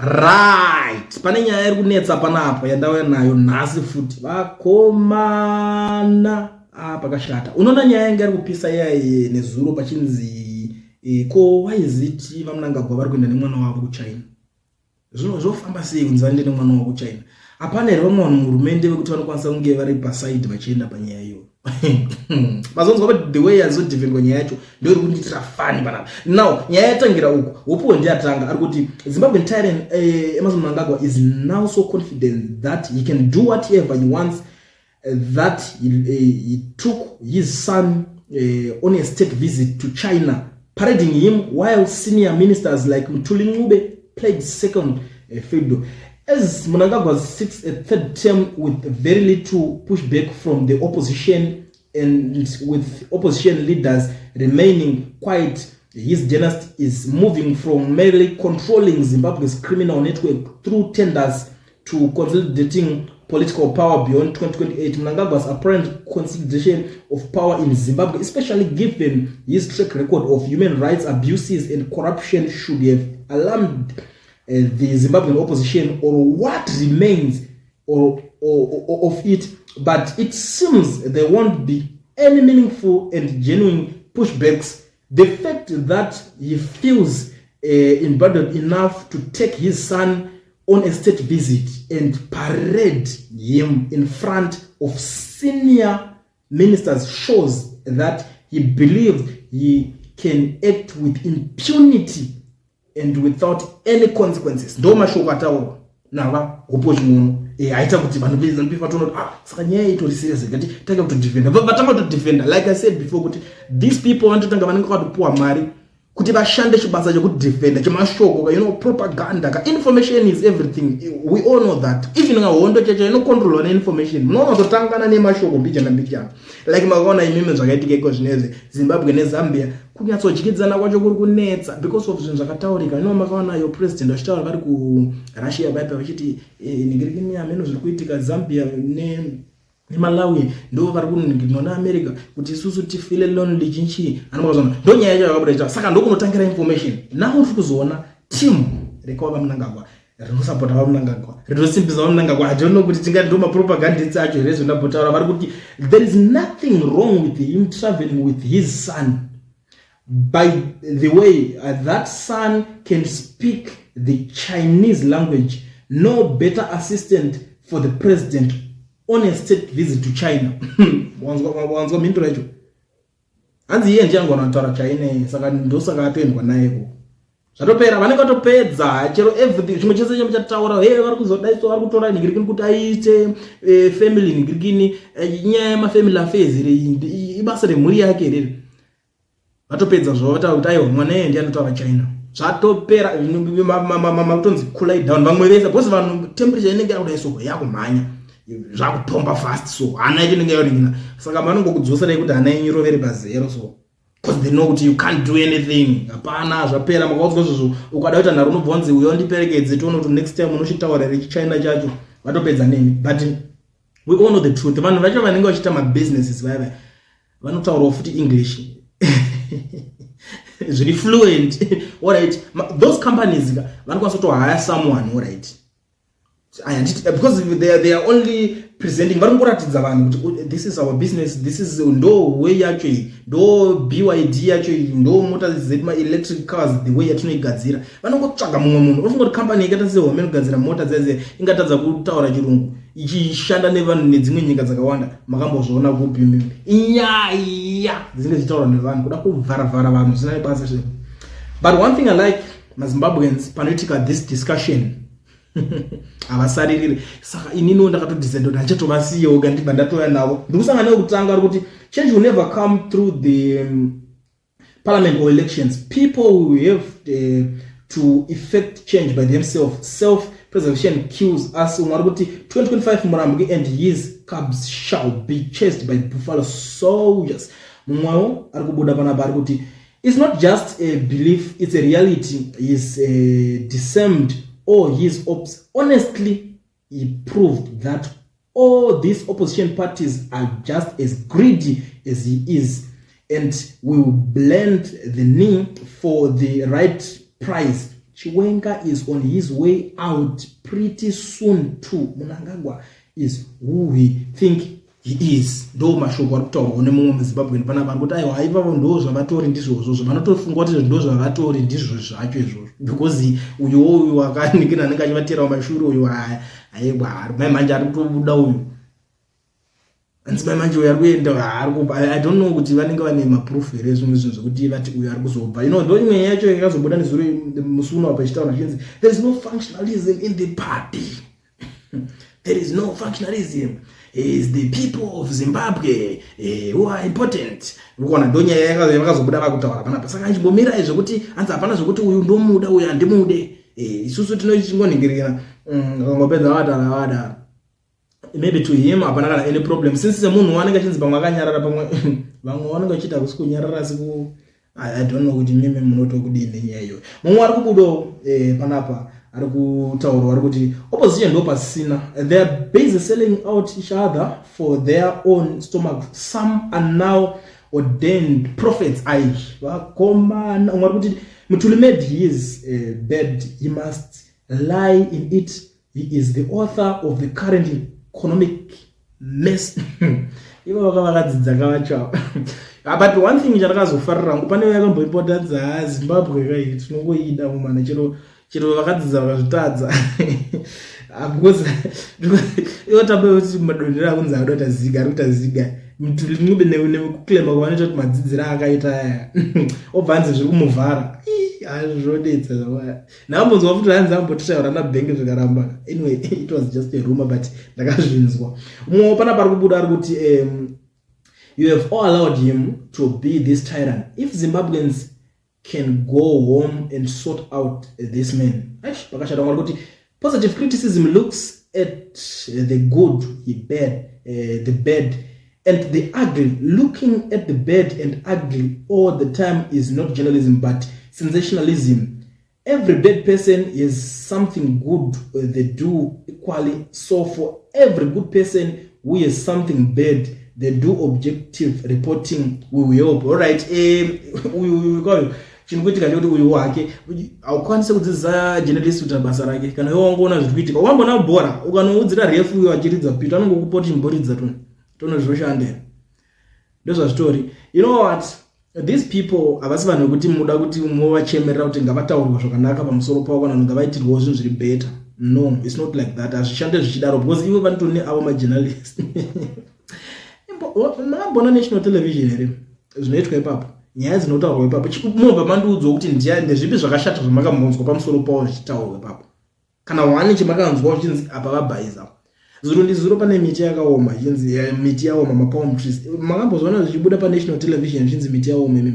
Right, pane nyaya iri kunetsa panapo yandauya nayo nhasi futi vakomana pakashata. Unoona nyaya yanga iri kupisa yaye nezuro pachinzi ko waiziti vamunangagwa vari kuenda nemwana wavo kuchina. Zvino zvofamba sei kunzi vaende nemwana wavo kuchina? Hapana here vamwe vanhu muhurumende vekuti vanokwanisa kunge vari pasaidi vachienda panyaya iyo. Mazonzwa kuti the way yazodhivhendwa nyaya yacho ndio iri kundiitira fani panapa. Now nyaya yatangira uko wopuwo ndiyatanga ari kuti Zimbabwean tyrant Emmerson Mnangagwa is now so confident that he can do whatever he wants, that he took his son on a state visit to China, parading him while senior ministers like Mthuli Ncube played second fiddle. As Mnangagwa sits a third term with very little pushback from the opposition and with opposition leaders remaining quiet, his dynasty is moving from merely controlling Zimbabwe's criminal network through tenders to consolidating political power beyond 2028. Mnangagwa's apparent consolidation of power in Zimbabwe, especially given his track record of human rights abuses and corruption, should have alarmed the Zimbabwean opposition, or what remains of it, but it seems there won't be any meaningful and genuine pushbacks. The fact that he feels emboldened enough to take his son on a state visit and parade him in front of senior ministers shows that he believes he can act with impunity and without any consequences. Ndo mashoko ataurwa nava upo chimuno aita kuti vanhu vezanpifa tono saka nyaya itori serious ngati tanga kutodefenda vatanga kutodefenda. Like I said before kuti these people vanotanga vanenge kwatopuwa mari kuti vashande chibasa chekudefenda chemashoko, propaganda. Information is everything, we all know that. Even ngahondo chacho inocontrolwa neinformation. Munoona kutotangana nemashoko mbichana mbichana. Like makaona imimi zvakaitika iko zvinezve Zimbabwe neZambia kunyatsodyidzana kwacho kuri kunetsa because of zvinhu zvakataurika. Makaona yo president vachitaura vari kuRussia baipa vachiti ningirikini ameno zviri kuitika Zambia neMalawi ndo vari kuningirwa America kuti isusu tifile lonely chinchi anomazona ndo nyaya yacho yakabuda. Saka ndo kunotangira information. Naho tiri kuzoona team rekova Mnangagwa rinosapota vaMnangagwa rinosimbisa vaMnangagwa. I don't know kuti tingati ndo mapropagandists acho here zvinotaura vari kuti there is nothing wrong with him traveling with his son. By the way, that son can speak the Chinese language. No better assistant for the president on a state visit to China. Wanzwa minto racho. Anzi iye ndiye angona taura China saka ndo saka atendwa nayeko. Zvatopera vanenge vatopedza chero everything chimwe chese chemutaura vari kuzodaiswa vari kutora ningirikini kuti aite family ningirikini nyaya yemafamily affairs ibasa remhuri yake riri. Vatopedza zvavataura kuti aiwa mwana iye ndiye anotaura China. Zvatopera makutonzi cool down vamwe vese because vanhu temperature inenge yakudaiswa yakumhanya zvakupomba fast, so hana inenge yoringina. Saka vanongokudzosera kuti hana inyirovere pazero, so because they know kuti you can't do anything. Hapana zvapera makaudzwa zvozvo ukada kuita nharo unobvonzi uyo ndiperekedze tione kuti next time unochitaura reChina chacho vatopedza nemi. But we all know the truth. Vanhu vacho vanenge vachiita mabusinesses vaya vanotaurawo futi English very fluent. All right, those companies vanokwanisa to hire someone, all right, because they are only presenting varongoratidza vanhu kuti this is our business, this is ndo way yacho, ndo BYD yacho, ndo mota zema electric cars the way yatinoigadzira. Vanongotsvaga mumwe munhu unofunga kuti company yakaita sehome inogadzira mota dzaize ingatadza kutaura chirungu ichishanda nevanhu nedzimwe nyika dzakawanda. Makambozviona kupi inyaya dzinenge dzichitaurwa nevanhu kuda kuvharavhara vanhu zvisina basa zviro. But one thing I like maZimbabweans panoitika this discussion avasaririre. Saka inini ndakatodecide kuti ndachatovasiyewo ngandibva ndatoya navo ndikusangana nekutanga ari kuti change will never come through the parliament or elections. People will have to effect change by themselves. Self-preservation kills us. Umari kuti 2025 Murambi and his cubs shall be chased by buffalo soldiers. Mumwewo ari kubuda panapa ari kuti it's not just a belief, it's a reality. He's disarmed all his ops. Honestly, he proved that all these opposition parties are just as greedy as he is, and will bend the knee for the right price. Chiwenga is on his way out pretty soon too. Mnangagwa is who we think he is. Ndo mashoko ari kutaurwa nemumwe muZimbabwe pana vanhu kuti aiwa ivavo ndo zvavatori ndizvozvo vanotofunga kuti ndo zvavatori ndizvo zvacho izvozvo because uyu akanikira anenge achivatera mumashure uyu aiwa mai manje ari kutobuda uyu anzi mai manje uyu ari kuenda ari kubva I don't know kuti vanenge vane maproof here zvimwe zvinhu zvokuti vati uyu ari kuzobva ndo imwe yacho yakazobuda nezuro musuno apa ichitaura chinzi there is no functionalism in the party. There is no functionalism. Is the people of Zimbabwe who are important. Ukona ndonya yakazobuda vakutaura panapa. Saka anchimbomira izvokuti anzi hapana zvokuti uyu ndomuda uyu handimude. Isusu tinochingoningirira ngopedza wada. Maybe to him hapana kana any problem. Since munhu wanenge achinzi pamwe akanyarara pamwe vamwe vanenge vachiita kusikunyarara siku I don't know kuti mimi munotokudini nenyaya iyoyo. Mumwe ari kubudo panapa ari kutaurwa ari kuti opposition ndo pasina. They are busy selling out each other for their own stomach. Some are now ordained prophets. Vakomana umwe ari kuti Mutuli made his bed, he must lie in it. He is the author of the current economic mess. Ivo vakavakadzidza kavacha. But one thing chandakazofarira rangu pane yakamboipotadza Zimbabwe kai tinongoida mumana chero vakadzidza vakazvitadza. Because iwo tabe kuti madondera akunzi arutaziga Mutuli mube nekuklema kwavanoita kuti madzidzira akaita aya obva anzi zviri kumuvhara azvodetsa ndakambonzwa futi hanzi ambotishaura nabhengi zvikaramba. Anyway, it was just a rumor but ndakazvinzwa. Mumwe pana pari kubuda ari kuti you have all allowed him to be this tyrant. If Zimbabweans can go home and sort out this man. Pakashata mwari kuti positive criticism looks at the good, the bad, and the ugly. Looking at the bad and ugly all the time is not journalism but sensationalism. Every bad person is something good they do equally. So for every good person who is something bad they do objective reporting, we will help. Alright, we go. Chinokuitika ndikuti uyu wake aukwanise kudzidzisa journalist kuti basa rake kana iwe wangoona zviri kuitika wambona bhora ukanoudzira refu uyu achiridza pita anongokupoti chimboridza tono zvoshandera ndozvazvitori. You know what, these people havasi vanhu vekuti muda kuti muvachemerera kuti ngavataurwa zvakanaka pamusoro pavo kana ngavaitirwawo zvinhu zviri better. No, it's not like that. Hazvishande zvichidaro because ivo vanotoni avo majournalist. Makambona national television here zvinoitwa ipapo nyaya dzinotaurwa ipapo mobva mandiudzwa kuti ndezvipi zvakashata zvamakamboonzwa pamusoro pavo zvichitaurwa ipapo kana wani chamakanzwa uchinzi apa vabhaiza zuro ndizuro pane miti yakaoma ichinzi miti yaoma mapalm trees. Makambozvaona zvichibuda panational television zvichinzi miti yaoma mimi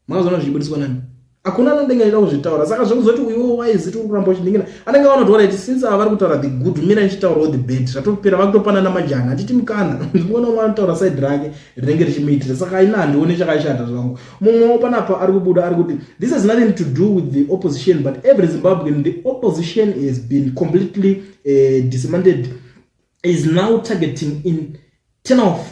makazvaona zvichibudiswa nani? Hakuna anenge achida kuzvitaura. Saka zvekuzoti uyu waiziti uri kuramba uchindingira anenge aona kuti since vari kutaura the good mira ndichitaurawo the bad zvatopera vakutopanana majana hatiti mukana ndikuona umwe anotaura side rake rinenge richimuitira. Saka ina handioni chakashata zvangu. Mumwewo panapa ari kubuda ari kuti this has nothing to do with the opposition but every Zimbabwean. The opposition has been completely dismantled, is now targeting internal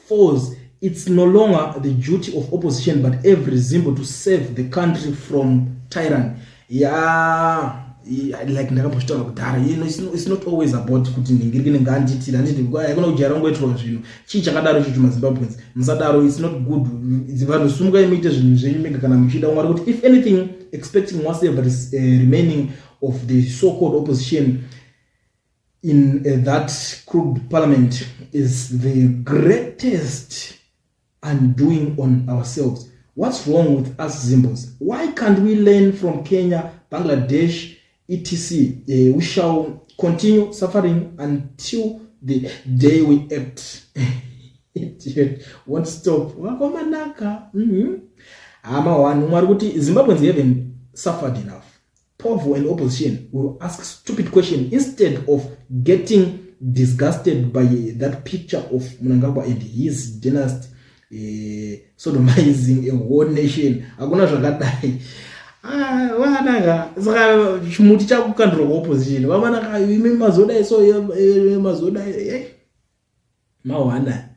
foes. It's no longer the duty of opposition but every Zimbo to save the country from tyrant. Like ndakambozvitaura kudhara, it's not always about kuti ndingirikine nganditira ndikona kujara ngoitwa zvinhu chii chakadaro chicho maZimbabweans musadaro. It's not good. Vanhu sumukai muite zvinhu zvenyu mega kana muchida mwari kuti if anything expecting whatever is remaining of the so-called opposition in that crooked parliament is the greatest undoing on ourselves. What's wrong with us Zimbos? Why can't we learn from Kenya, Bangladesh, etc.? We shall continue suffering until the day we act. It won't stop. Wakomanaka. Zimbabweans haven't suffered enough. Powerful and opposition will ask stupid questions instead of getting disgusted by that picture of Mnangagwa and his dynasty sodomizing a whole nation. Hakuna zvakadai. Wanaka saka chimuti chakukandura opposition. Wamanaka imi mazoda so mazoda mawana.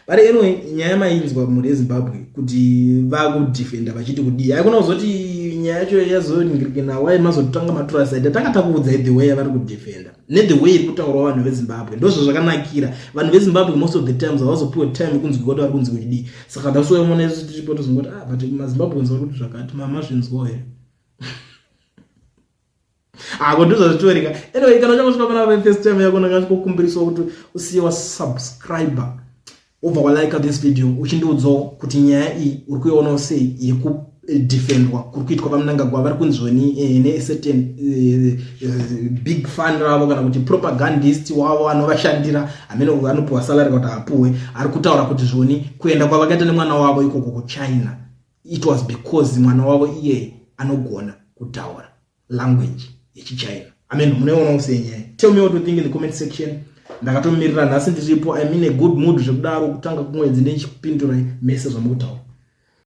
But anyway, nyaya mainzwa muri Zimbabwe kuti vakudefenda vachiti kudii. Hakuna kuzoti nyaya yacho yazoningirikana why mazotanga matora side takatakuudza the way vari kudefenda ne the way iri kutaurwa vanhu veZimbabwe ndozvo zvakanakira. Vanhu veZimbabwe most of the times havazopiwa time kunzwi kuti vari kunzwi kudii. Saka dasoyamona isu tichipo tozongoti but maZimbabweans vari kuti zvakati mazvinzwawo here ako ndizvo zvichitoreka. Anyway, kana uchangosvika pana first time yako ndakachikokumbiriswa kuti usiye wasubscriber ubva walike this video uchindiudzawo kuti nyaya iyi uri kuiona sei yekudefendwa kuri kuitwa paMnangagwa vari kunzwoni necertain big fan ravo kana kuti propagandist wavo anovashandira amene anopiwa salary kuti apuwe ari kutaura kuti zvoni kuenda kwavakaita nemwana wavo ikoko kuChina it was because mwana wavo iye anogona kutaura language yechiChina. Amen. Munoona usenyaya. Tell me what you think in the comment section. Ndakatomirira nhasi ndiripo. I'm in a good mood zvekudaro kutanga kumwedzi ndichipindura message zvamutaura.